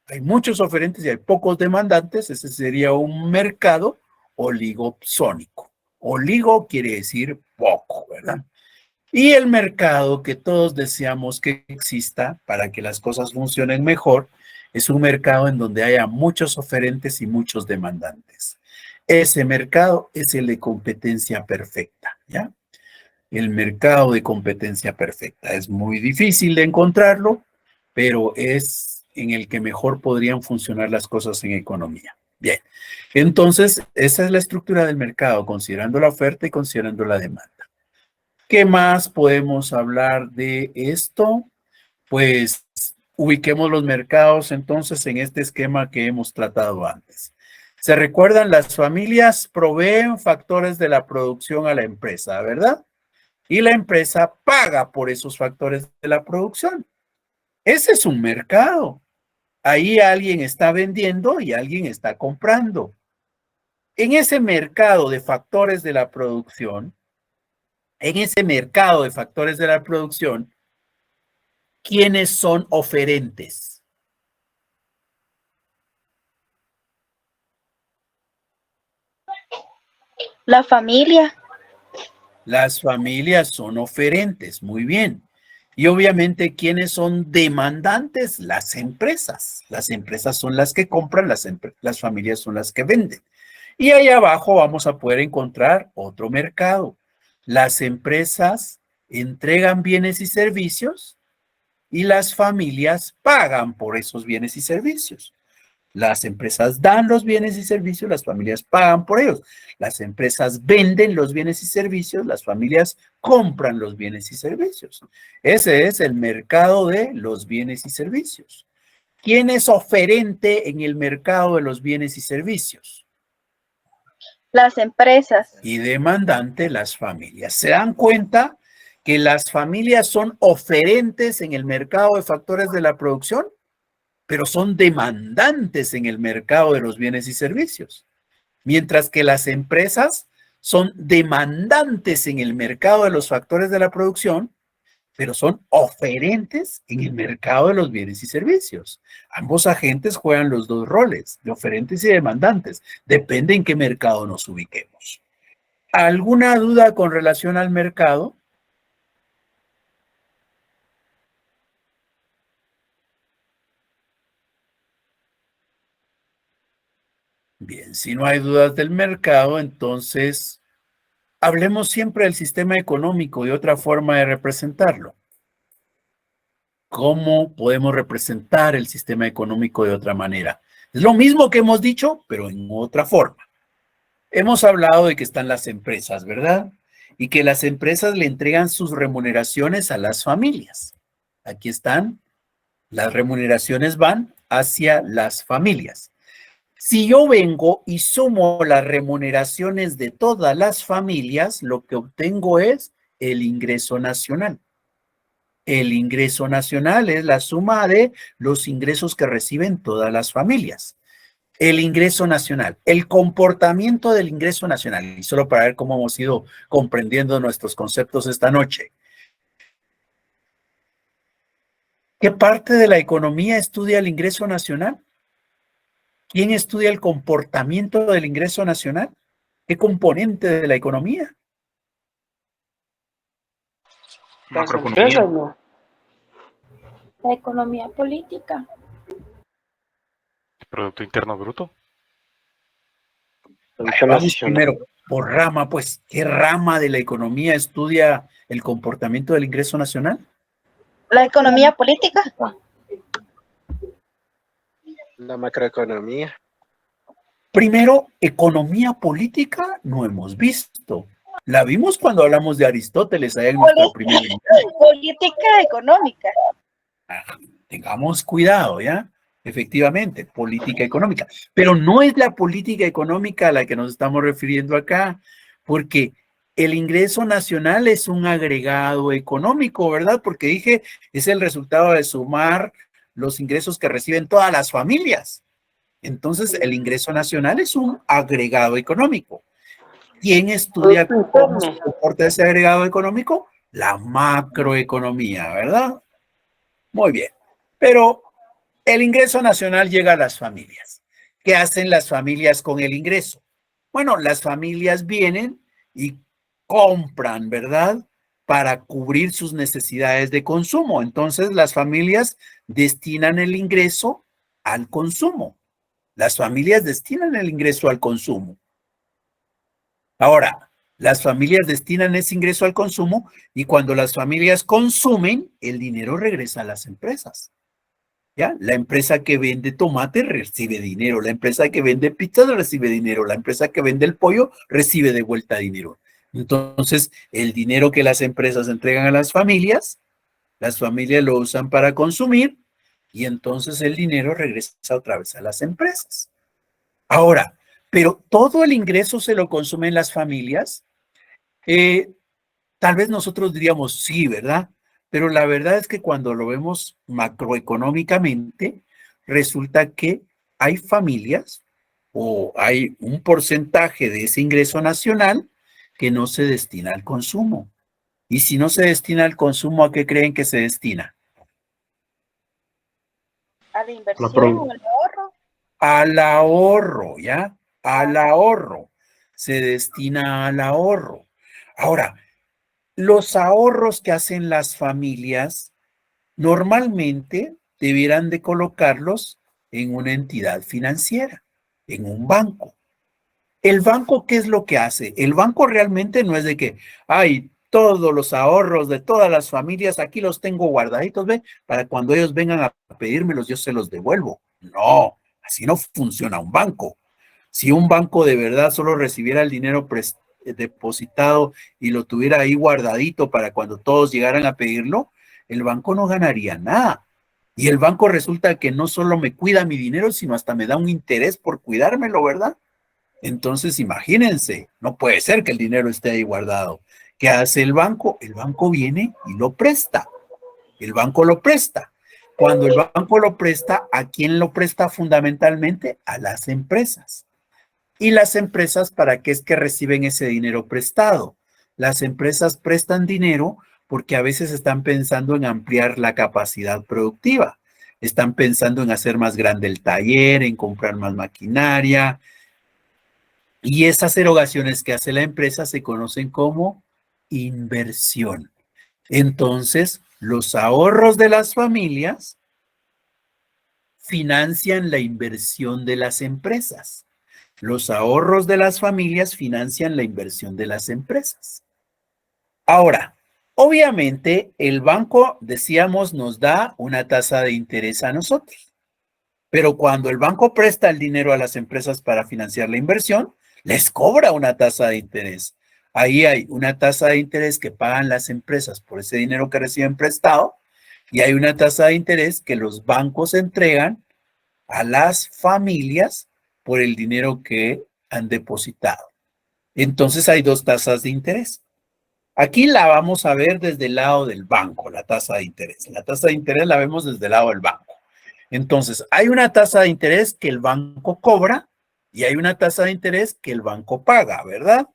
[SPEAKER 1] Hay muchos oferentes y hay pocos demandantes. Ese sería un mercado oligopsónico. Oligo quiere decir poco, ¿verdad? Y el mercado que todos deseamos que exista para que las cosas funcionen mejor es un mercado en donde haya muchos oferentes y muchos demandantes. Ese mercado es el de competencia perfecta, ¿ya? El mercado de competencia perfecta. Es muy difícil de encontrarlo, pero es en el que mejor podrían funcionar las cosas en economía. Bien, entonces esa es la estructura del mercado, considerando la oferta y considerando la demanda. ¿Qué más podemos hablar de esto? Pues ubiquemos los mercados entonces en este esquema que hemos tratado antes. ¿Se recuerdan? Las familias proveen factores de la producción a la empresa, ¿verdad? Y la empresa paga por esos factores de la producción. Ese es un mercado. Ahí alguien está vendiendo y alguien está comprando. En ese mercado de factores de la producción, ¿quiénes son oferentes?
[SPEAKER 4] La familia.
[SPEAKER 1] Las familias son oferentes, muy bien. Y obviamente, ¿quiénes son demandantes? Las empresas. Las empresas son las que compran, las familias son las que venden. Y ahí abajo vamos a poder encontrar otro mercado. Las empresas entregan bienes y servicios y las familias pagan por esos bienes y servicios. Las empresas dan los bienes y servicios, las familias pagan por ellos. Las empresas venden los bienes y servicios, las familias compran los bienes y servicios. Ese es el mercado de los bienes y servicios. ¿Quién es oferente en el mercado de los bienes y servicios?
[SPEAKER 4] Las empresas.
[SPEAKER 1] Y demandante, las familias. ¿Se dan cuenta que las familias son oferentes en el mercado de factores de la producción, pero son demandantes en el mercado de los bienes y servicios? Mientras que las empresas son demandantes en el mercado de los factores de la producción, pero son oferentes en el mercado de los bienes y servicios. Ambos agentes juegan los dos roles, de oferentes y demandantes. Depende en qué mercado nos ubiquemos. ¿Alguna duda con relación al mercado? Bien, si no hay dudas del mercado, entonces hablemos siempre del sistema económico y otra forma de representarlo. ¿Cómo podemos representar el sistema económico de otra manera? Es lo mismo que hemos dicho, pero en otra forma. Hemos hablado de que están las empresas, ¿verdad? Y que las empresas le entregan sus remuneraciones a las familias. Aquí están. Las remuneraciones van hacia las familias. Si yo vengo y sumo las remuneraciones de todas las familias, lo que obtengo es el ingreso nacional. El ingreso nacional es la suma de los ingresos que reciben todas las familias. el ingreso nacional, el comportamiento del ingreso nacional, y solo para ver cómo hemos ido comprendiendo nuestros conceptos esta noche. ¿Qué parte de la economía estudia el ingreso nacional? ¿Quién estudia el comportamiento del ingreso nacional? ¿Qué componente de la economía?
[SPEAKER 3] Macroeconomía.
[SPEAKER 2] no.
[SPEAKER 4] La economía política.
[SPEAKER 3] Producto Interno Bruto.
[SPEAKER 1] Vamos primero por rama, pues. ¿Qué rama de la economía estudia el comportamiento del ingreso nacional?
[SPEAKER 4] La economía política.
[SPEAKER 6] La macroeconomía.
[SPEAKER 1] Primero, economía política no hemos visto. La vimos cuando hablamos de Aristóteles allá en nuestra primera unidad.
[SPEAKER 4] Política económica.
[SPEAKER 1] Tengamos cuidado, ¿ya? Efectivamente, política económica. Pero no es la política económica a la que nos estamos refiriendo acá, porque el ingreso nacional es un agregado económico, ¿verdad? Porque dije, es el resultado de sumar los ingresos que reciben todas las familias. Entonces, el ingreso nacional es un agregado económico. ¿Quién estudia cómo se comporta ese agregado económico? La macroeconomía, ¿verdad? Muy bien. Pero el ingreso nacional llega a las familias. ¿Qué hacen las familias con el ingreso? Bueno, las familias vienen y compran, ¿verdad? Para cubrir sus necesidades de consumo. Entonces, las familias destinan el ingreso al consumo. Las familias destinan el ingreso al consumo. Ahora, las familias destinan ese ingreso al consumo y cuando las familias consumen, el dinero regresa a las empresas. ¿Ya? La empresa que vende tomate recibe dinero, la empresa que vende pizza recibe dinero, la empresa que vende el pollo recibe de vuelta dinero. Entonces, el dinero que las empresas entregan a las familias lo usan para consumir y entonces el dinero regresa otra vez a las empresas. Ahora, pero todo el ingreso se lo consumen las familias. Tal vez nosotros diríamos sí, ¿verdad? Pero la verdad es que cuando lo vemos macroeconómicamente, resulta que hay familias o hay un porcentaje de ese ingreso nacional que no se destina al consumo. Y si no se destina al consumo, ¿a qué creen que se destina?
[SPEAKER 4] A la inversión o al ahorro.
[SPEAKER 1] Al ahorro, ¿ya? Al ahorro. Se destina al ahorro. Ahora, los ahorros que hacen las familias normalmente debieran de colocarlos en una entidad financiera, en un banco. ¿El banco qué es lo que hace? El banco realmente no es de que, ay, todos los ahorros de todas las familias, aquí los tengo guardaditos, ¿ve? Para cuando ellos vengan a pedírmelos, yo se los devuelvo. No, así no funciona un banco. Si un banco de verdad solo recibiera el dinero depositado y lo tuviera ahí guardadito para cuando todos llegaran a pedirlo, el banco no ganaría nada. Y el banco resulta que no solo me cuida mi dinero, sino hasta me da un interés por cuidármelo, ¿verdad? Entonces, imagínense, no puede ser que el dinero esté ahí guardado. ¿Qué hace el banco? El banco viene y lo presta. El banco lo presta. Cuando el banco lo presta, ¿a quién lo presta fundamentalmente? A las empresas. ¿Y las empresas para qué es que reciben ese dinero prestado? Las empresas prestan dinero porque a veces están pensando en ampliar la capacidad productiva. Están pensando en hacer más grande el taller, en comprar más maquinaria. Y esas erogaciones que hace la empresa se conocen como inversión. Entonces, los ahorros de las familias financian la inversión de las empresas. Los ahorros de las familias financian la inversión de las empresas. Ahora, obviamente, el banco, decíamos, nos da una tasa de interés a nosotros. Pero cuando el banco presta el dinero a las empresas para financiar la inversión, les cobra una tasa de interés. Ahí hay una tasa de interés que pagan las empresas por ese dinero que reciben prestado y hay una tasa de interés que los bancos entregan a las familias por el dinero que han depositado. Entonces hay dos tasas de interés. Aquí la vamos a ver desde el lado del banco, la tasa de interés. La tasa de interés la vemos desde el lado del banco. Entonces, hay una tasa de interés que el banco cobra y hay una tasa de interés que el banco paga, ¿verdad?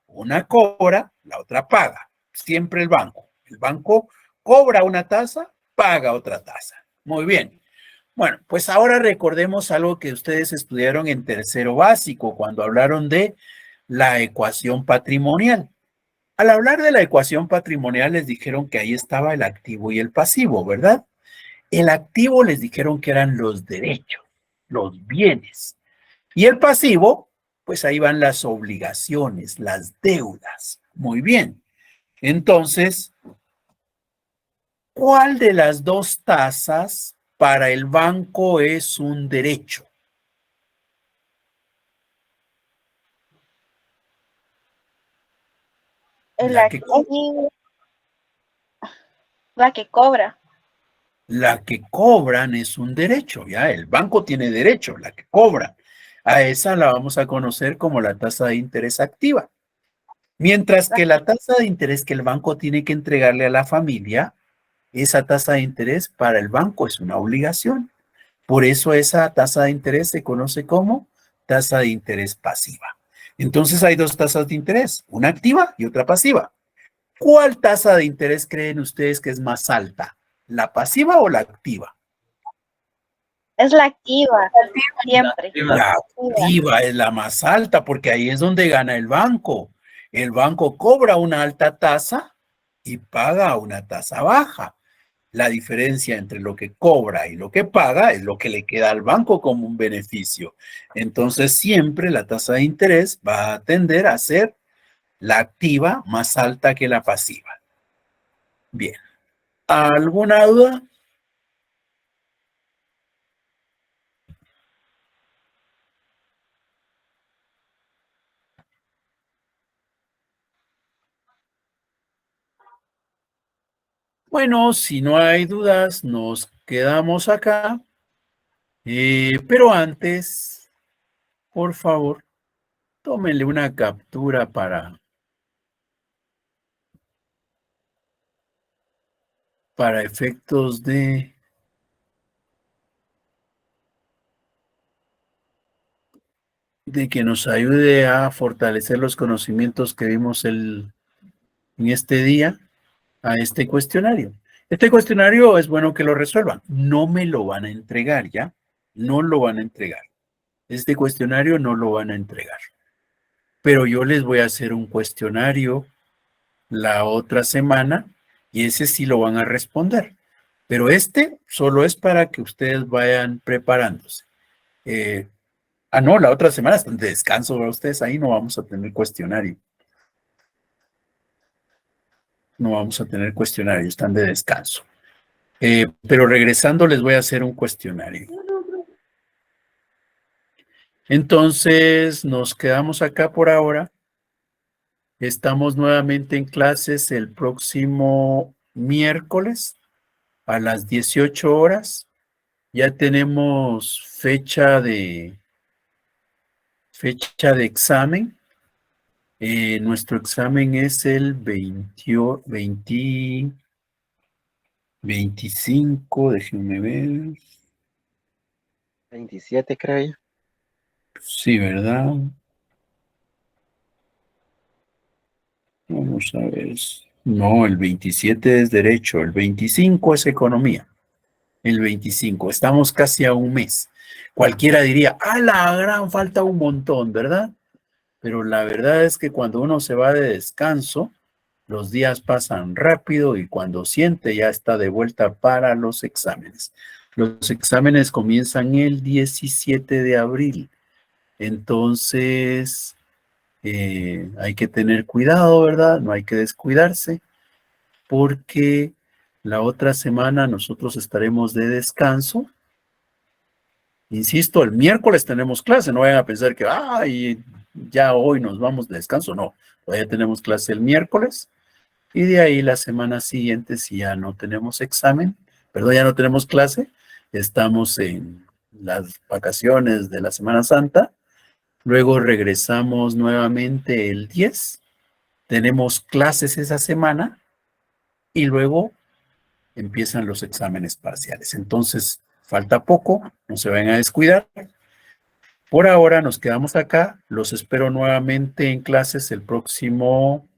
[SPEAKER 1] Una cobra, la otra paga. Siempre el banco. El banco cobra una tasa, paga otra tasa. Muy bien. Bueno, pues ahora recordemos algo que ustedes estudiaron en tercero básico cuando hablaron de la ecuación patrimonial. Al hablar de la ecuación patrimonial les dijeron que ahí estaba el activo y el pasivo, ¿verdad? El activo les dijeron que eran los derechos, los bienes. Y el pasivo, pues ahí van las obligaciones, las deudas. Muy bien. Entonces, ¿cuál de las dos tasas para el banco es un derecho?
[SPEAKER 4] La que cobra.
[SPEAKER 1] La que cobran es un derecho, ya, el banco tiene derecho, la que cobra. A esa la vamos a conocer como la tasa de interés activa. Mientras que la tasa de interés que el banco tiene que entregarle a la familia, esa tasa de interés para el banco es una obligación. Por eso esa tasa de interés se conoce como tasa de interés pasiva. Entonces hay dos tasas de interés, una activa y otra pasiva. ¿Cuál tasa de interés creen ustedes que es más alta? ¿La pasiva o la activa?
[SPEAKER 4] Es la activa, siempre.
[SPEAKER 1] La activa es la más alta porque ahí es donde gana el banco. El banco cobra una alta tasa y paga una tasa baja. La diferencia entre lo que cobra y lo que paga es lo que le queda al banco como un beneficio. Entonces siempre la tasa de interés va a tender a ser la activa más alta que la pasiva. Bien. ¿Alguna duda? Bueno, si no hay dudas, nos quedamos acá. Pero antes, por favor, tómenle una captura para efectos de que nos ayude a fortalecer los conocimientos que vimos en este día a este cuestionario. Este cuestionario es bueno que lo resuelvan. No me lo van a entregar, ¿ya? No lo van a entregar. Este cuestionario no lo van a entregar. Pero yo les voy a hacer un cuestionario la otra semana y ese sí lo van a responder. Pero este solo es para que ustedes vayan preparándose. No, la otra semana están de descanso para ustedes. Ahí no vamos a tener cuestionario. No vamos a tener cuestionario, están de descanso. Pero regresando les voy a hacer un cuestionario. Entonces, nos quedamos acá por ahora. Estamos nuevamente en clases el próximo miércoles a las 18 horas. Ya tenemos fecha de examen. Nuestro examen es el 25, déjenme ver.
[SPEAKER 6] 27, creo yo.
[SPEAKER 1] Sí, ¿verdad? Vamos a ver. No, el 27 es derecho, el 25 es economía. El 25, estamos casi a un mes. Cualquiera diría, la gran falta un montón, ¿verdad? Pero la verdad es que cuando uno se va de descanso, los días pasan rápido y cuando siente ya está de vuelta para los exámenes. Los exámenes comienzan el 17 de abril. Entonces, hay que tener cuidado, ¿verdad? No hay que descuidarse porque la otra semana nosotros estaremos de descanso. Insisto, el miércoles tenemos clase, no vayan a pensar que, ya hoy nos vamos de descanso. No, todavía tenemos clase el miércoles y de ahí la semana siguiente, si ya no tenemos examen, perdón, ya no tenemos clase, estamos en las vacaciones de la Semana Santa, luego regresamos nuevamente el 10, tenemos clases esa semana y luego empiezan los exámenes parciales. Entonces, Falta poco, no se vayan a descuidar. Por ahora nos quedamos acá. Los espero nuevamente en clases el próximo